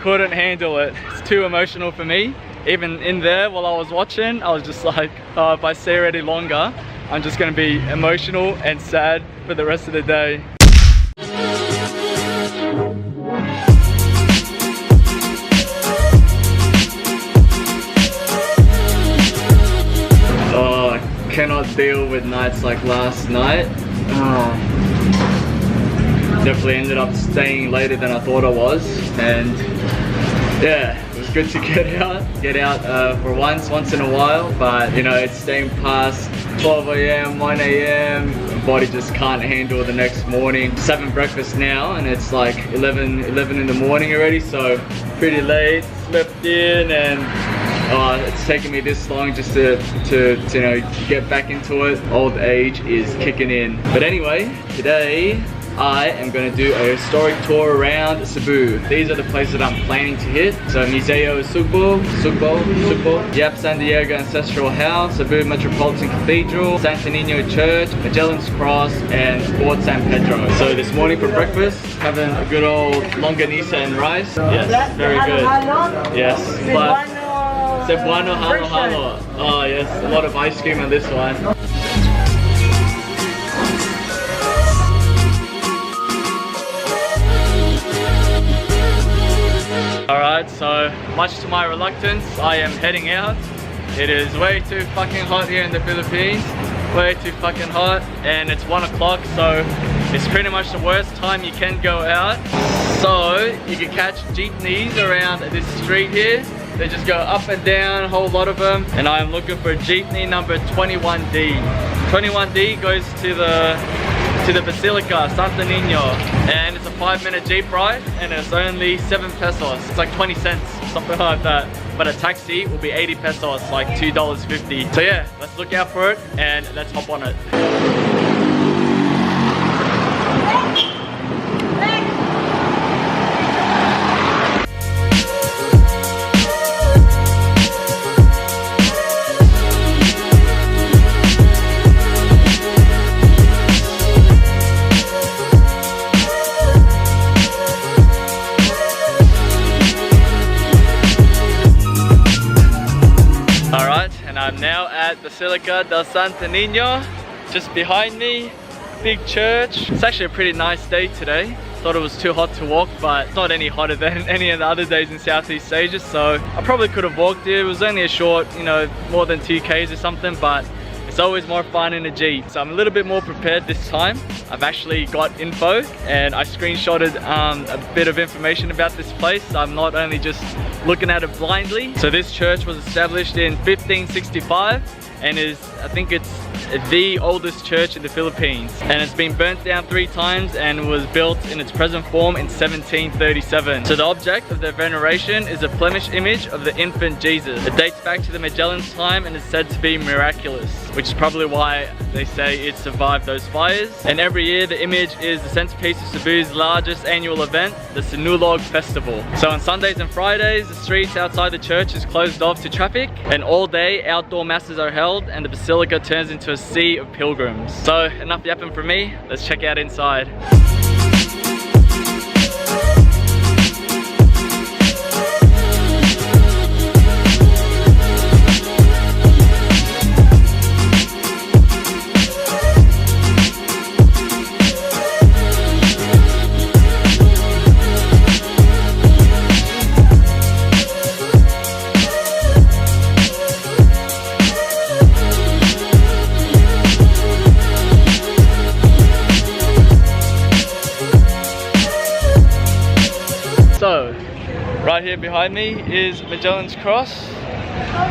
couldn't handle it. It's too emotional for me. Even in there while I was watching, I was just like, oh, if I stay any longer, I'm just gonna be emotional and sad for the rest of the day. Oh, I cannot deal with nights like last night. Definitely ended up staying later than I thought I was, and yeah, it was good to get out for once in a while, but you know, it's staying past 12 AM, 1 AM, my body just can't handle the next morning. Just having breakfast now and it's like 11 in the morning already, so pretty late, slept in, and it's taken me this long just to you know, get back into it. Old age is kicking in. But anyway, today I am going to do a historic tour around Cebu. These are the places that I'm planning to hit. So Museo Sugbo, Yap Ancestral House, Cebu Metropolitan Cathedral, Santo Niño Church, Magellans Cross, and Fort San Pedro. So this morning for breakfast, having a good old longanisa and rice. Yes, very good. Yes, but Cebuano halo halo. Oh yes, a lot of ice cream on this one. Alright, so much to my reluctance, I am heading out. It is way too fucking hot here in the Philippines. Way too fucking hot, and it's 1 o'clock, so it's pretty much the worst time you can go out. So you can catch jeepneys around this street here. They just go up and down, a whole lot of them. And I am looking for jeepney number 21D. 21D goes to the Basilica, Santo Niño, and it's a 5-minute jeep ride, and it's only 7 pesos. It's like 20 cents, something like that. But a taxi will be 80 pesos, like $2.50. So yeah, let's look out for it and let's hop on it. I'm now at Basilica del Santo Niño, just behind me, big church. It's actually a pretty nice day today. Thought it was too hot to walk, but it's not any hotter than any of the other days in Southeast Asia, so I probably could have walked here. It was only a short, you know, more than 2 Ks or something, but it's always more fun in a Jeep. So I'm a little bit more prepared this time. I've actually got info and I screenshotted a bit of information about this place. I'm not only just looking at it blindly. So this church was established in 1565 and is, I think it's the oldest church in the Philippines, and it's been burnt down 3 times and was built in its present form in 1737. So the object of their veneration is a Flemish image of the infant Jesus. It dates back to the Magellans' time and is said to be miraculous, which is probably why they say it survived those fires. And every year the image is the centerpiece of Cebu's largest annual event, the Sinulog Festival. So on Sundays and Fridays, the streets outside the church is closed off to traffic, and all day outdoor masses are held and the Basilica turns into a sea of pilgrims. So enough yapping from me, let's check out inside. So, right here behind me is Magellans Cross,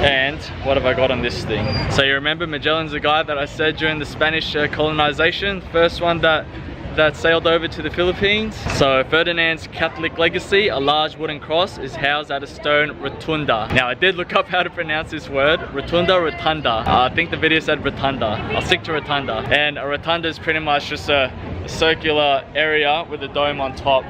and what have I got on this thing? So you remember Magellan's the guy that I said during the Spanish colonization, first one that sailed over to the Philippines. So Ferdinand's Catholic legacy, a large wooden cross, is housed at a stone rotunda. Now I did look up how to pronounce this word, rotunda. I think the video said rotunda. I'll stick to rotunda. And a rotunda is pretty much just a circular area with a dome on top.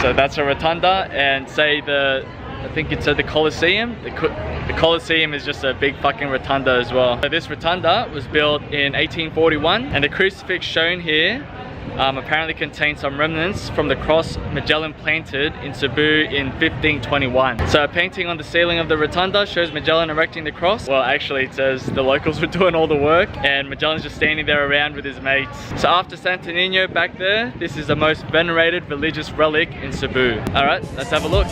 So that's a rotunda, and say I think it's the Colosseum. The Colosseum is just a big fucking rotunda as well. So this rotunda was built in 1841, and the crucifix shown here apparently contains some remnants from the cross Magellan planted in Cebu in 1521. So a painting on the ceiling of the rotunda shows Magellan erecting the cross. Well, actually it says the locals were doing all the work and Magellan's just standing there around with his mates. So after Santo Niño back there, this is the most venerated religious relic in Cebu. Alright, let's have a look.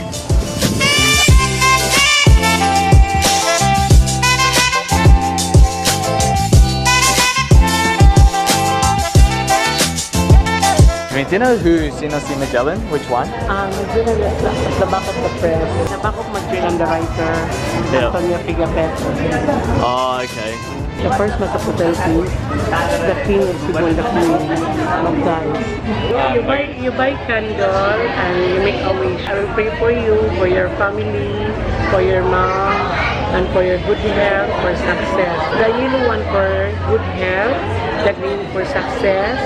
I mean, do you know who Sino si Magellan? Which one? Magellan is the back of the press. The back of Magellan, the writer, Antonio Pigapet. Oh, okay. The first Metropolitan Cathedral, the king of Cebu and the queen of guys. You buy candle and you make a wish. I will pray for you, for your family, for your mom, and for your good health, for success. The yellow one for good health, the green for success,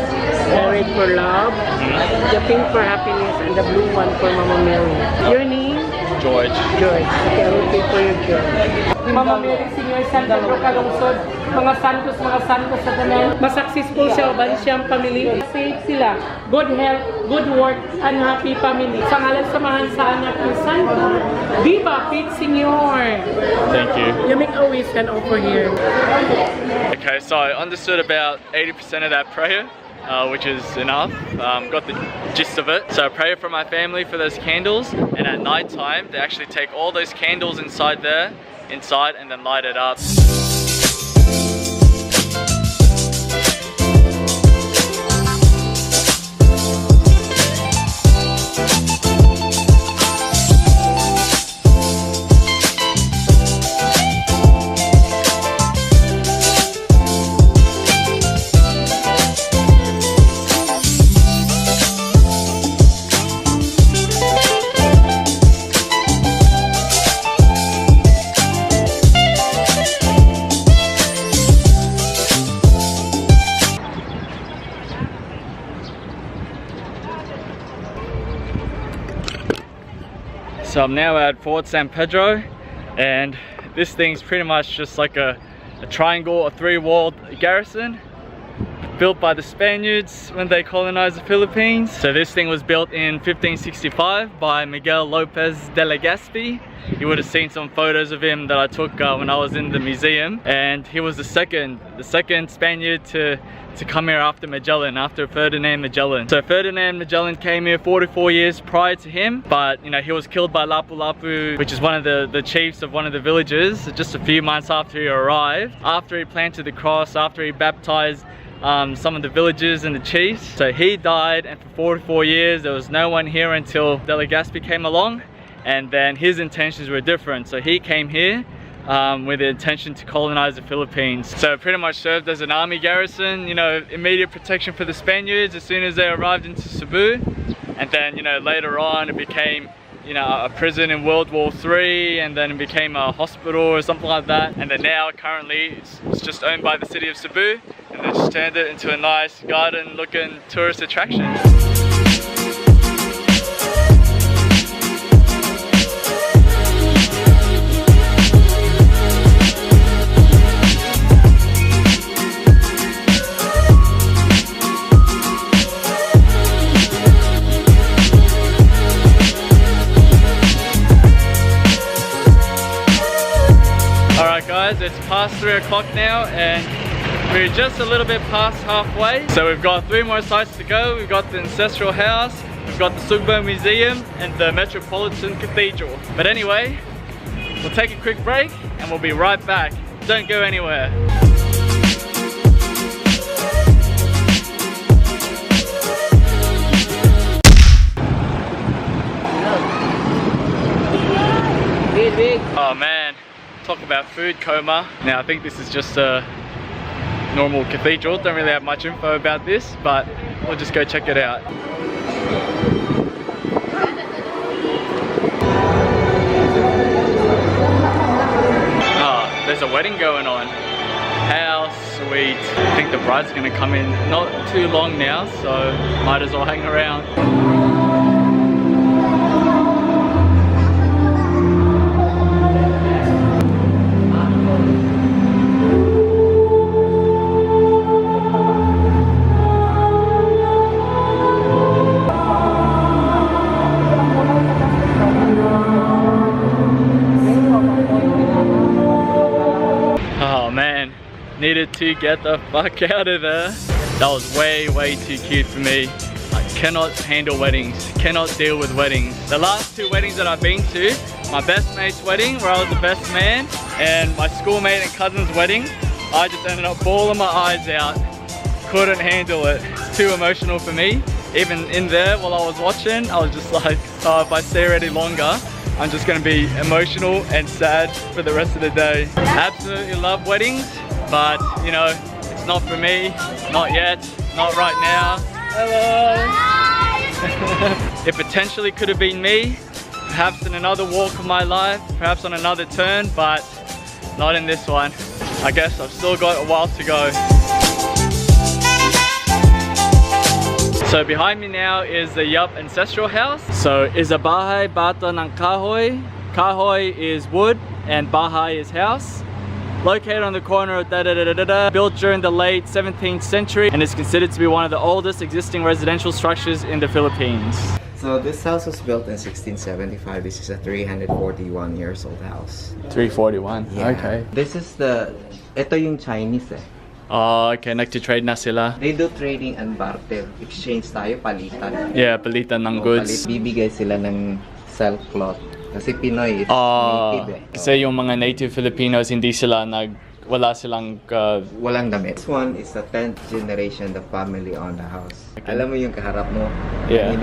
the red for love, the pink for happiness, and the blue one for Mama Mary. Your name? George. George. Okay, I will pray for you, George. Mama Mary, Senior San Pedro, Kalungsod, mga santos sa tanan. Masuccessful siya, bali siyang family. Safe sila. Good health, good work, and happy family. Sa ngalan samahan sa anak ng Santo. Viva Pete Senior! Thank you. You make a wish and offer here. Okay, so I understood about 80% of that prayer. Which is enough. Got the gist of it. So I pray for my family for those candles, and at night time they actually take all those candles inside and then light it up. So I'm now at Fort San Pedro, and this thing's pretty much just like a triangle, a three-walled garrison built by the Spaniards when they colonized the Philippines. So this thing was built in 1565 by Miguel Lopez de Legazpi. You would have seen some photos of him that I took when I was in the museum, and he was the second Spaniard to come here after Magellan, after Ferdinand Magellan. So Ferdinand Magellan came here 44 years prior to him, but you know, he was killed by Lapu-Lapu, which is one of the chiefs of one of the villages, just a few months after he arrived. After he planted the cross, after he baptized some of the villagers and the chiefs. So he died, and for 44 years there was no one here until De Legazpi came along, and then his intentions were different. So he came here with the intention to colonize the Philippines. So it pretty much served as an army garrison, you know, immediate protection for the Spaniards as soon as they arrived into Cebu. And then, you know, later on it became, you know, a prison in World War III, and then it became a hospital or something like that. And then now currently it's just owned by the city of Cebu, and they just turned it into a nice garden looking tourist attraction. It's past 3 o'clock now, and we're just a little bit past halfway. So we've got 3 more sites to go. We've got the Ancestral House, we've got the Sugbo Museum, and the Metropolitan Cathedral. But anyway, we'll take a quick break and we'll be right back. Don't go anywhere. Oh man, talk about food coma. Now I think this is just a normal cathedral. Don't really have much info about this, but we'll just go check it out. Oh, there's a wedding going on. How sweet. I think the bride's gonna come in not too long now, so might as well hang around. needed to get the fuck out of there. That was way too cute for me. I cannot handle weddings, cannot deal with weddings. The last 2 weddings that I've been to, my best mate's wedding where I was the best man, and my schoolmate and cousin's wedding, I just ended up bawling my eyes out. Couldn't handle it. It's too emotional for me. Even in there while I was watching, I was just like, oh, if I stay here any longer, I'm just gonna be emotional and sad for the rest of the day. Absolutely love weddings, but you know, it's not for me, not yet, not right now. Hello! It potentially could have been me, perhaps in another walk of my life, perhaps on another turn, but not in this one. I guess I've still got a while to go. So behind me now is the Yap Ancestral House. So is a bahay bata ng kahoy. Kahoy is wood and bahay is house. Located on the corner of built during the late 17th century and is considered to be one of the oldest existing residential structures in the Philippines. So this house was built in 1675. This is a 341 years old house. 341, Yeah. okay. This is ito yung Chinese eh. Oh, okay, nagtitrade na sila. They do trading and barter. Exchange tayo, palitan. Yeah, palitan ng goods. Bibigay sila ng silk cloth. Kasi Pinoy, it's native eh. Kasi yung mga native Filipinos, hindi sila wala silang walang damit. This one is the 10th generation, the family on the house. Okay. Alam mo yung kaharap mo? Yeah.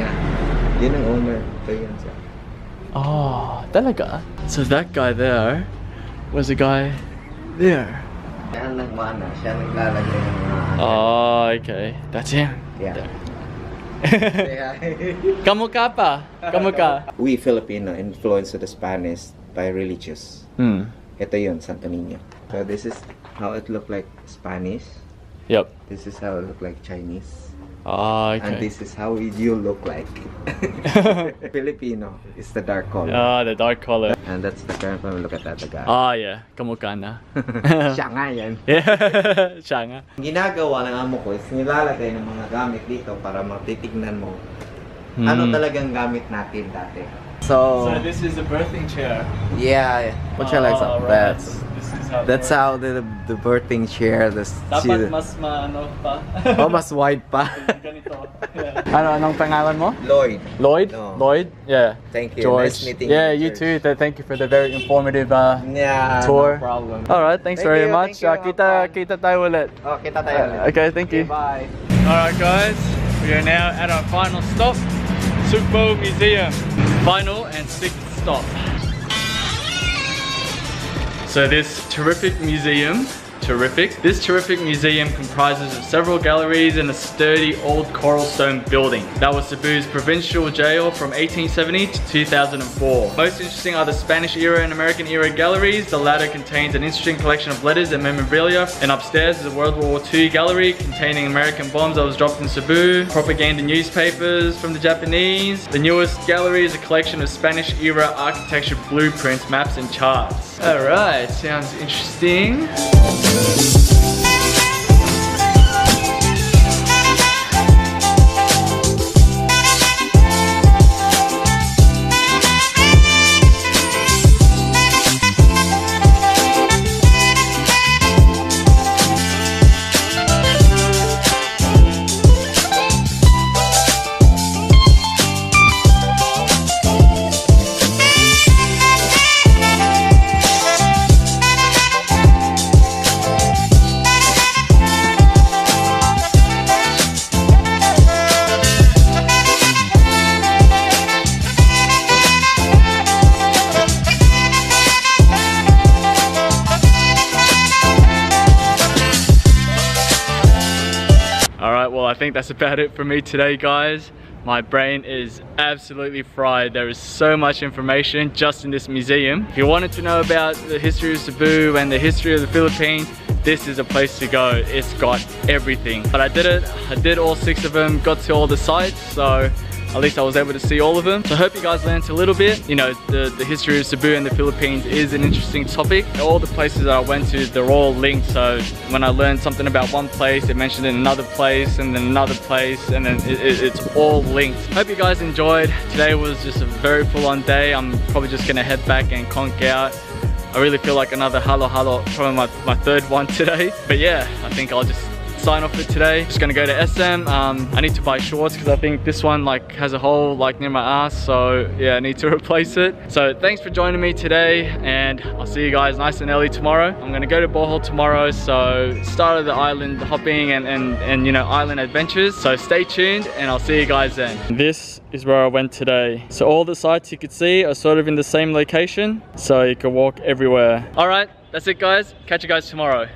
Yun ang owner. Ito yun siya. Oh, talaga? So that guy there was a guy there. Siya ang nagmana. Siya ang naglalagay ng mga... Oh, okay. That's him. Yeah. Kamukha pa? Kamukha? We Filipino influenced the Spanish by religious. Ito yun, Santo Niño. So this is how it looked like Spanish. Yep. This is how it looked like Chinese. Oh, okay. And this is how you look like. Filipino is the dark color. Oh, the dark color. And that's the current one. Look at that, the guy. Oh, yeah. Kamukha na. Siya nga yan. Yeah. Siya nga. Ginagawa ng amo ko is nilalagay ng mga gamit dito para matitignan mo ano talagang gamit natin dati. So this is the birthing chair. yeah, what you like Oh, right. So this is how that's how the birthing chair, dapat mas maano pa. oh, mas wide pa. Ganito. Yeah. Anong pangalan mo? Lloyd. Lloyd? No. Lloyd? Yeah. Thank you. George. Nice meeting yeah, you. you too. Thank you for the very informative Yeah, tour. no problem. Alright, thanks Thank very you, much. thank you. Kita tayo ulit. Oh, kita tayo ulit. Okay, thank you. Bye. Alright guys, we are now at our final stop, Sugbo Museum. Final and 6th stop. So this terrific museum comprises of several galleries and a sturdy old coral stone building. That was Cebu's provincial jail from 1870 to 2004. Most interesting are the Spanish era and American era galleries. The latter contains an interesting collection of letters and memorabilia. And upstairs is a World War II gallery containing American bombs that was dropped in Cebu, propaganda newspapers from the Japanese. The newest gallery is a collection of Spanish era architecture blueprints, maps and charts. Alright, sounds interesting. Well, I think that's about it for me today, guys. My brain is absolutely fried. There is so much information just in this museum. If you wanted to know about the history of Cebu and the history of the Philippines, this is a place to go. It's got everything. But I did it. I did all 6 of them, got to all the sites, so at least I was able to see all of them. So I hope you guys learned a little bit. You know, the history of Cebu and the Philippines is an interesting topic. All the places that I went to, they're all linked. So when I learned something about one place, it mentioned in another place and then another place, and then it's all linked. Hope you guys enjoyed. Today was just a very full-on day. I'm probably just gonna head back and conk out. I really feel like another halo halo, probably my third one today. But yeah, I think I'll just sign off for today. Just gonna go to SM. I need to buy shorts because I think this one like has a hole like near my ass, so yeah, I need to replace it. So thanks for joining me today, and I'll see you guys nice and early tomorrow. I'm gonna go to Bohol tomorrow, so start of the island hopping and you know, island adventures. So stay tuned and I'll see you guys then. This is where I went today. So all the sites you could see are sort of in the same location, so you can walk everywhere. All right, that's it guys. Catch you guys tomorrow.